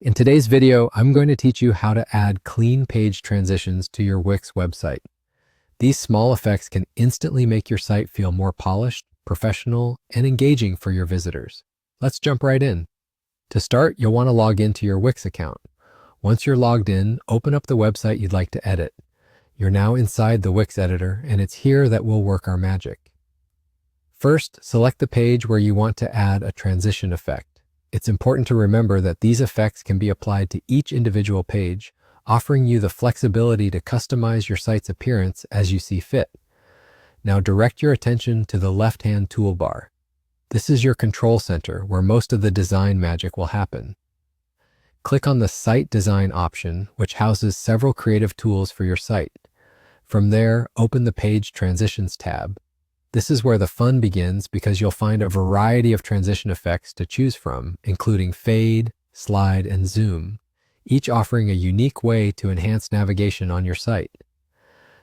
In today's video, I'm going to teach you how to add clean page transitions to your Wix website. These small effects can instantly make your site feel more polished, professional, and engaging for your visitors. Let's jump right in. To start, you'll want to log into your Wix account. Once you're logged in, open up the website you'd like to edit. You're now inside the Wix editor, and it's here that we'll work our magic. First, select the page where you want to add a transition effect. It's important to remember that these effects can be applied to each individual page, offering you the flexibility to customize your site's appearance as you see fit. Now direct your attention to the left-hand toolbar. This is your control center where most of the design magic will happen. Click on the Site Design option, which houses several creative tools for your site. From there, open the Page Transitions tab. This is where the fun begins because you'll find a variety of transition effects to choose from, including fade, slide, and zoom, each offering a unique way to enhance navigation on your site.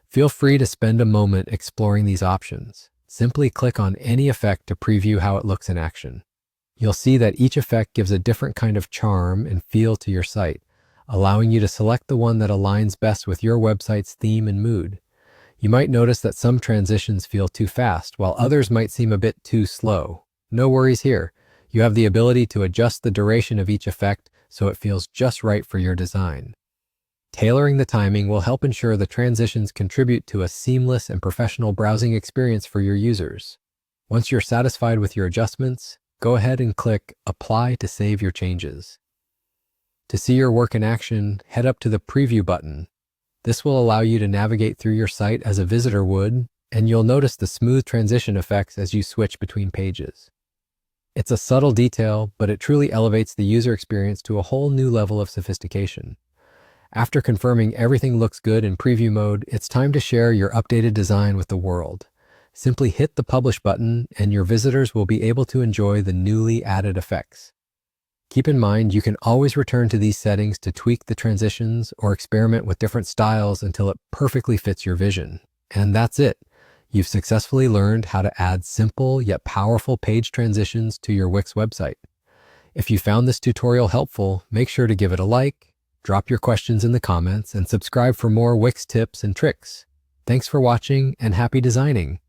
Feel free to spend a moment exploring these options. Simply click on any effect to preview how it looks in action. You'll see that each effect gives a different kind of charm and feel to your site, allowing you to select the one that aligns best with your website's theme and mood. You might notice that some transitions feel too fast, while others might seem a bit too slow. No worries here. You have the ability to adjust the duration of each effect so it feels just right for your design. Tailoring the timing will help ensure the transitions contribute to a seamless and professional browsing experience for your users. Once you're satisfied with your adjustments, go ahead and click Apply to save your changes. To see your work in action, head up to the Preview button. This will allow you to navigate through your site as a visitor would, and you'll notice the smooth transition effects as you switch between pages. It's a subtle detail, but it truly elevates the user experience to a whole new level of sophistication. After confirming everything looks good in preview mode, it's time to share your updated design with the world. Simply hit the Publish button, and your visitors will be able to enjoy the newly added effects. Keep in mind, you can always return to these settings to tweak the transitions or experiment with different styles until it perfectly fits your vision. And that's it. You've successfully learned how to add simple yet powerful page transitions to your Wix website. If you found this tutorial helpful, make sure to give it a like, drop your questions in the comments, and subscribe for more Wix tips and tricks. Thanks for watching and happy designing!